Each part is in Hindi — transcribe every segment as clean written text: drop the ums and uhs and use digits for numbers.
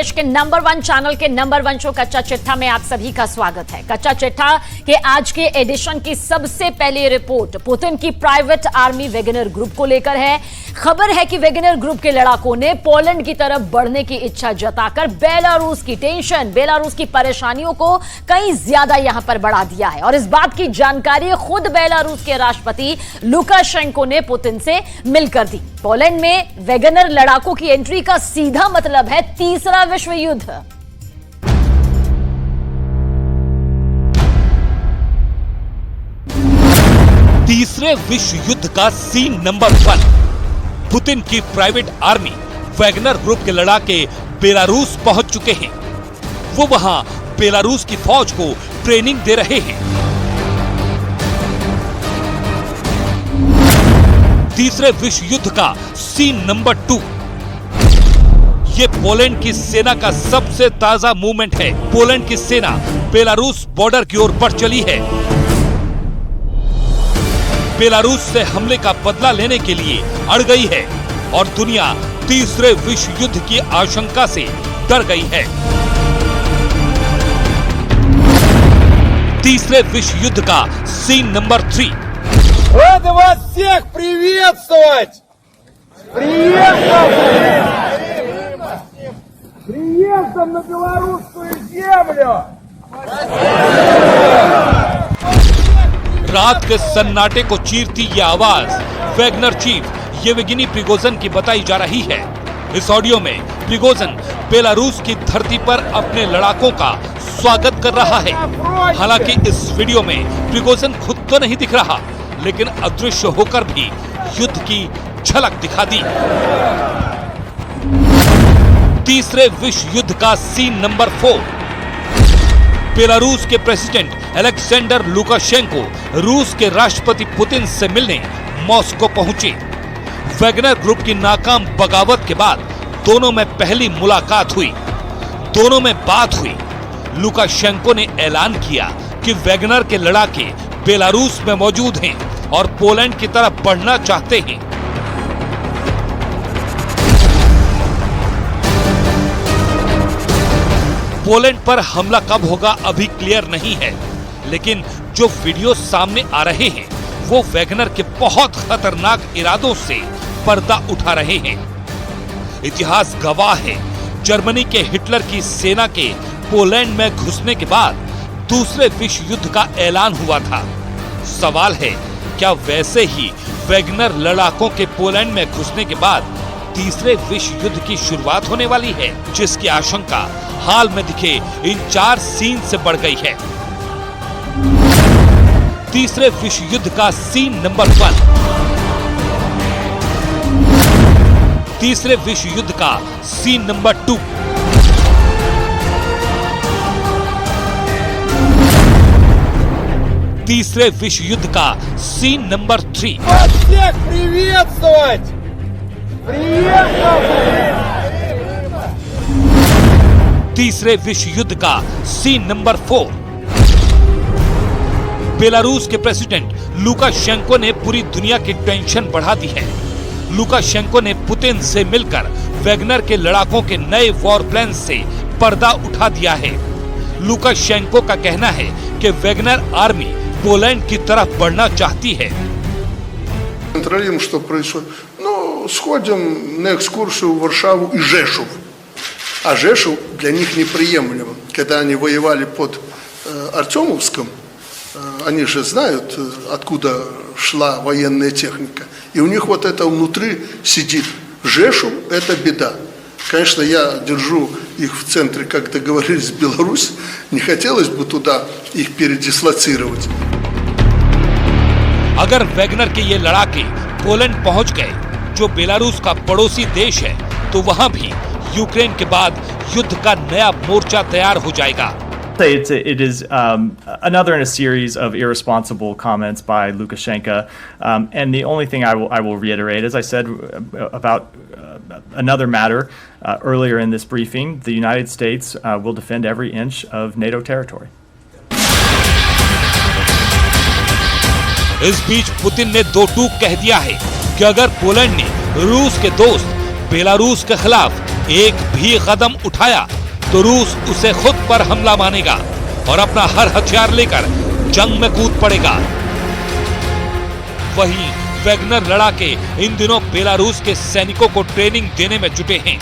देश के नंबर 1 चैनल के नंबर 1 शो कच्चा चिट्ठा में आप सभी का स्वागत है। कच्चा चिट्ठा के आज के एडिशन की सबसे पहली रिपोर्ट पुतिन की प्राइवेट आर्मी वैगनर ग्रुप को लेकर है। खबर है कि वैगनर ग्रुप के लड़ाकों ने पोलैंड की तरफ बढ़ने की इच्छा जताकर बेलारूस की टेंशन, बेलारूस की परेशानियों को कहीं ज्यादा यहां पर बढ़ा दिया है। और इस बात की जानकारी खुद बेलारूस के राष्ट्रपति लुकाशेंको ने पुतिन से मिलकर दी। पोलैंड में वैगनर लड़ाकों की एंट्री का सीधा मतलब है तीसरा विश्व युद्ध। तीसरे विश्व युद्ध का सीन नंबर 1। पुतिन की प्राइवेट आर्मी वैगनर ग्रुप के लड़ाके बेलारूस पहुंच चुके हैं। वो वहां बेलारूस की फौज को ट्रेनिंग दे रहे हैं। तीसरे विश्व युद्ध का सीन नंबर 2। ये पोलैंड की सेना का सबसे ताजा मूवमेंट है। पोलैंड की सेना बेलारूस बॉर्डर की ओर बढ़ चली है। बेलारूस से हमले का बदला लेने के लिए अड़ गई है और दुनिया तीसरे विश्व युद्ध की आशंका से डर गई है। तीसरे विश्व युद्ध का सीन नंबर 3। Рады вас всех приветствовать! Приездом на белорусскую землю! रात के सन्नाटे को चीरती ये आवाज वैगनर चीफ येवगेनी प्रिगोजिन की बताई जा रही है। इस ऑडियो में प्रिगोजिन बेलारूस की धरती पर अपने लड़ाकों का स्वागत कर रहा है। हालांकि इस वीडियो में प्रिगोजिन खुद तो नहीं दिख रहा, लेकिन अदृश्य होकर भी युद्ध की झलक दिखा दी। तीसरे विश्व युद्ध का सीन नंबर 4। बेलारूस के प्रेसिडेंट अलेक्जेंडर लुकाशेंको रूस के राष्ट्रपति पुतिन से मिलने मॉस्को पहुंचे। वैगनर ग्रुप की नाकाम बगावत के बाद दोनों में पहली मुलाकात हुई। दोनों में बात हुई। लुकाशेंको ने ऐलान किया कि वैगनर के लड़ाके बेलारूस में मौजूद हैं और पोलैंड की तरफ बढ़ना चाहते हैं। पोलैंड पर हमला कब होगा अभी क्लियर नहीं है, लेकिन जो वीडियो सामने आ रहे हैं वो वैगनर के बहुत खतरनाक इरादों से पर्दा उठा रहे हैं। इतिहास गवाह है, जर्मनी के हिटलर की सेना के पोलैंड में घुसने के बाद दूसरे विश्व युद्ध का ऐलान हुआ था। सवाल है, क्या वैसे ही वैगनर लड़ाकों के पोलैंड में घुसने के बाद तीसरे विश्व युद्ध की शुरुआत होने वाली है, जिसकी आशंका हाल में दिखे इन 4 सीन से बढ़ गई है। तीसरे विश्व युद्ध का सीन नंबर 1। तीसरे विश्व युद्ध का सीन नंबर 2। तीसरे विश्व युद्ध का सीन नंबर 3। Вас всех приветствовать! तीसरे विश्व युद्ध का सीन नंबर 4। बेलारूस के प्रेसिडेंट लुकाशेंको ने पूरी दुनिया की टेंशन बढ़ा दी है। लुकाशेंको ने पुतिन से मिलकर वैगनर के लड़ाकों के नए वॉर प्लान से पर्दा उठा दिया है। लुकाशेंको का कहना है कि वैगनर आर्मी पोलैंड की तरफ बढ़ना चाहती है। Контролируем, что происходит. Ну, сходим на экскурсию в Варшаву и Жешув. А Жешув для них неприемлемо. Когда они воевали под Артемовском, они же знают, откуда шла военная техника. И у них вот это внутри сидит. Жешув – это беда. Конечно, я держу их в центре, как договорились, в Беларусь. Не хотелось бы туда их передислоцировать. अगर वैगनर के ये लड़ाके पोलैंड पहुंच गए, जो बेलारूस का पड़ोसी देश है, तो वहां भी यूक्रेन के बाद युद्ध का नया मोर्चा तैयार हो जाएगा। It is another in a series of irresponsible comments by Lukashenko, and the only thing I will reiterate, as I said about another matter earlier in this briefing, the United States will defend every inch of NATO territory. इस बीच पुतिन ने दो टूक कह दिया है कि अगर पोलैंड ने रूस के दोस्त बेलारूस के खिलाफ एक भी कदम उठाया तो रूस उसे खुद पर हमला मानेगा और अपना हर हथियार लेकर जंग में कूद पड़ेगा। वहीं वैगनर लड़ाके इन दिनों बेलारूस के सैनिकों को ट्रेनिंग देने में जुटे हैं,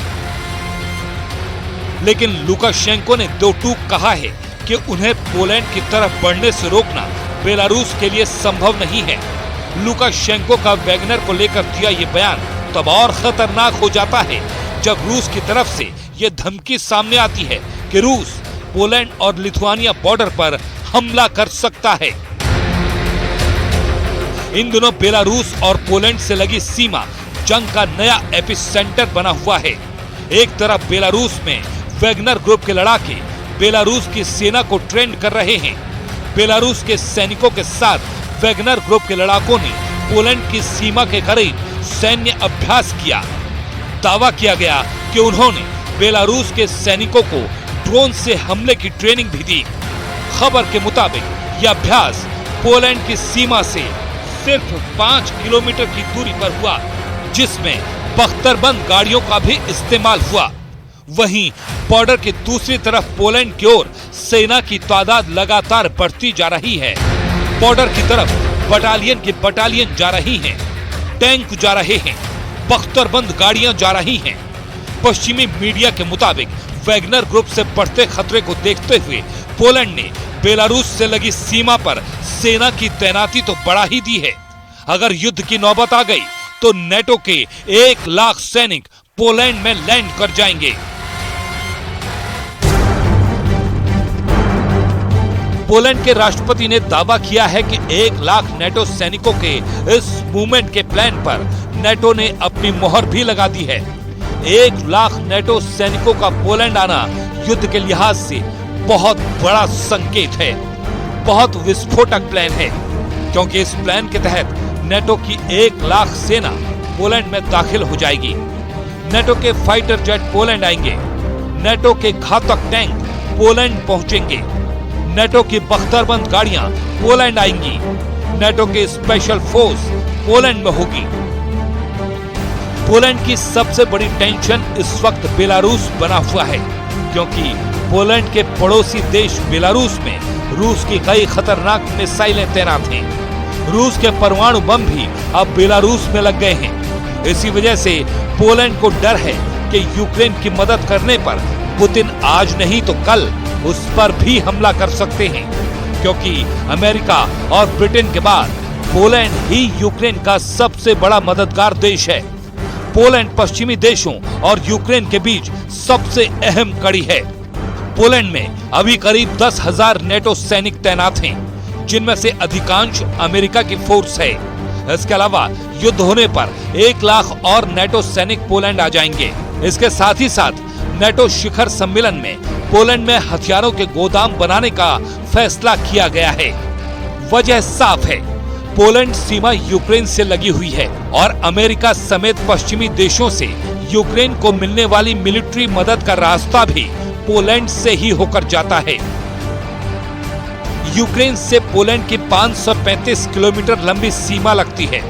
लेकिन लुकाशेंको ने दो टूक कहा है कि उन्हें पोलैंड की तरफ बढ़ने से रोकना बेलारूस के लिए संभव नहीं है। लुकाशेंको का वैगनर को लेकर दिया ये बयान तब और खतरनाक हो जाता है जब रूस की तरफ से ये धमकी सामने आती है कि रूस पोलैंड और लिथुआनिया बॉर्डर पर हमला कर सकता है। इन दिनों बेलारूस और पोलैंड से लगी सीमा जंग का नया एपिसेंटर बना हुआ है। एक तरफ बेलारूस में वैगनर ग्रुप के लड़ाके बेलारूस की सेना को ट्रेन कर रहे हैं। बेलारूस के सैनिकों के साथ वैगनर ग्रुप के लड़ाकों ने पोलैंड की सीमा के करीब सैन्य अभ्यास किया। दावा किया गया कि उन्होंने बेलारूस के सैनिकों को ड्रोन से हमले की ट्रेनिंग भी दी। खबर के मुताबिक यह अभ्यास पोलैंड की सीमा से सिर्फ 5 किलोमीटर की दूरी पर हुआ, जिसमें बख्तरबंद गाड़ियों का भी इस्तेमाल हुआ। वहीं बॉर्डर की दूसरी तरफ पोलैंड की ओर सेना की तादाद लगातार बढ़ती जा रही है। बॉर्डर की तरफ बटालियन की बटालियन जा रही हैं, टैंक जा रहे हैं, बख्तरबंद गाड़ियां जा रही हैं। पश्चिमी मीडिया के मुताबिक वैगनर ग्रुप से बढ़ते खतरे को देखते हुए पोलैंड ने बेलारूस से लगी सीमा पर सेना की तैनाती तो बढ़ा ही दी है। अगर युद्ध की नौबत आ गई तो नेटो के 1 लाख सैनिक पोलैंड में लैंड कर जाएंगे। पोलैंड के राष्ट्रपति ने दावा किया है कि 1 लाख नेटो सैनिकों के इस मूवमेंट के प्लान पर नेटो ने अपनी मोहर भी लगा दी है। 1 लाख नेटो सैनिकों का पोलैंड आना युद्ध के लिहाज से बहुत बड़ा संकेत है, बहुत विस्फोटक प्लान है, क्योंकि इस प्लान के तहत नेटो की 1 लाख सेना पोलैंड में दाखिल हो जाएगी। नेटो के फाइटर जेट पोलैंड आएंगे, नेटो के घातक टैंक पोलैंड पहुंचेंगे, नेटो की बख्तरबंद गाड़ियां पोलैंड आएंगी, नेटो के स्पेशल फोर्स पोलैंड में होगी। पोलैंड की सबसे बड़ी टेंशन इस वक्त बेलारूस बना हुआ है, क्योंकि पोलैंड के पड़ोसी देश बेलारूस में रूस की कई खतरनाक मिसाइलें तैनात हैं। रूस के परमाणु बम भी अब बेलारूस में लग गए हैं। इसी वजह से पोलैंड को डर है कि यूक्रेन की मदद करने पर पुतिन आज नहीं तो कल उस पर भी हमला कर सकते हैं, क्योंकि अमेरिका और ब्रिटेन के बाद पोलैंड ही यूक्रेन का सबसे बड़ा मददगार देश है। पोलैंड पश्चिमी देशों और यूक्रेन के बीच सबसे अहम कड़ी है। पोलैंड में अभी करीब 10,000 नेटो सैनिक तैनात हैं, जिनमें से अधिकांश अमेरिका की फोर्स है। इसके अलावा युद्ध होने पर 1 लाख और नेटो सैनिक पोलैंड आ जाएंगे। इसके साथ ही साथ नेटो शिखर सम्मेलन में पोलैंड में हथियारों के गोदाम बनाने का फैसला किया गया है। वजह साफ है, पोलैंड सीमा यूक्रेन से लगी हुई है और अमेरिका समेत पश्चिमी देशों से यूक्रेन को मिलने वाली मिलिट्री मदद का रास्ता भी पोलैंड से ही होकर जाता है। यूक्रेन से पोलैंड की 535 किलोमीटर लंबी सीमा लगती है।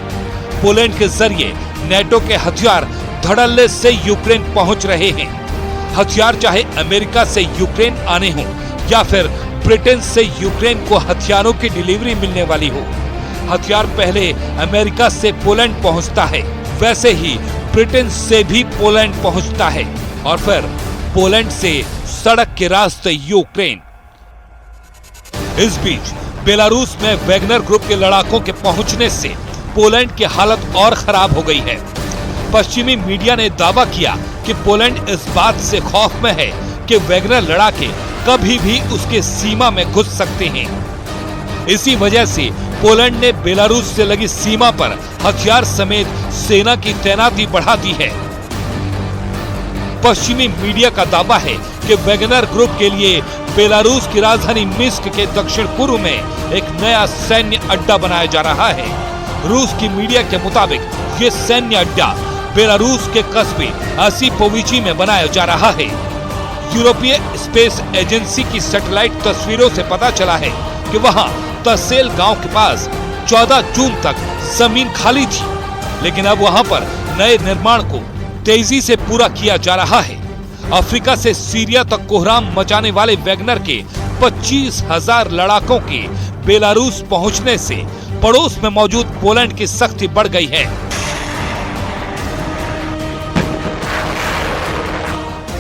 पोलैंड के जरिए नेटो के हथियार धड़ल्ले से यूक्रेन पहुंच रहे हैं। हथियार चाहे अमेरिका से यूक्रेन आने हो या फिर ब्रिटेन से यूक्रेन को हथियारों की डिलीवरी मिलने वाली हो, हथियार पहले अमेरिका से पोलैंड पहुंचता है, वैसे ही ब्रिटेन से भी पोलैंड पहुंचता है और फिर पोलैंड से सड़क के रास्ते यूक्रेन। इस बीच बेलारूस में वैगनर ग्रुप के लड़ाकों के पहुंचने से पोलैंड की हालत और खराब हो गई है। पश्चिमी मीडिया ने दावा किया कि पोलैंड इस बात से खौफ में है कि वैगनर लड़ाके कभी भी उसके सीमा में घुस सकते हैं। इसी वजह से पोलैंड ने बेलारूस से लगी सीमा पर हथियार समेत सेना की तैनाती बढ़ा दी है। पश्चिमी मीडिया का दावा है कि वैगनर ग्रुप के लिए बेलारूस की राजधानी मिन्स्क के दक्षिण पूर्व में एक नया सैन्य अड्डा बनाया जा रहा है। रूस की मीडिया के मुताबिक ये सैन्य अड्डा बेलारूस के कस्बे ओसीपोविची में बनाया जा रहा है। यूरोपीय स्पेस एजेंसी की सैटेलाइट तस्वीरों से पता चला है कि वहां तसेल गांव के पास 14 जून तक जमीन खाली थी, लेकिन अब वहां पर नए निर्माण को तेजी से पूरा किया जा रहा है। अफ्रीका से सीरिया तक कोहराम मचाने वाले वैगनर के 25,000 लड़ाकों के बेलारूस पहुंचने से पड़ोस में मौजूद पोलैंड की सख्ती बढ़ गई है।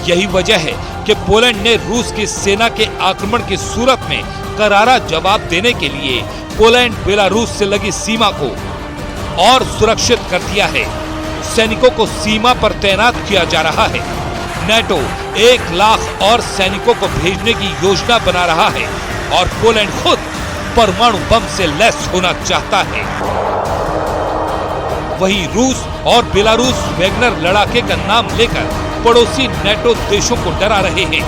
यही वजह है कि पोलैंड ने रूस की सेना के आक्रमण की सूरत में करारा जवाब देने के लिए पोलैंड बेलारूस से लगी सीमा को और सुरक्षित कर दिया है। सैनिकों को सीमा पर तैनात किया जा रहा है। नेटो 1 लाख और सैनिकों को भेजने की योजना बना रहा है और पोलैंड खुद परमाणु बम से लैस होना चाहता है। वहीं रूस और बेलारूस वैगनर लड़ाके का नाम लेकर पड़ोसी नेटो देशों को डरा रहे हैं।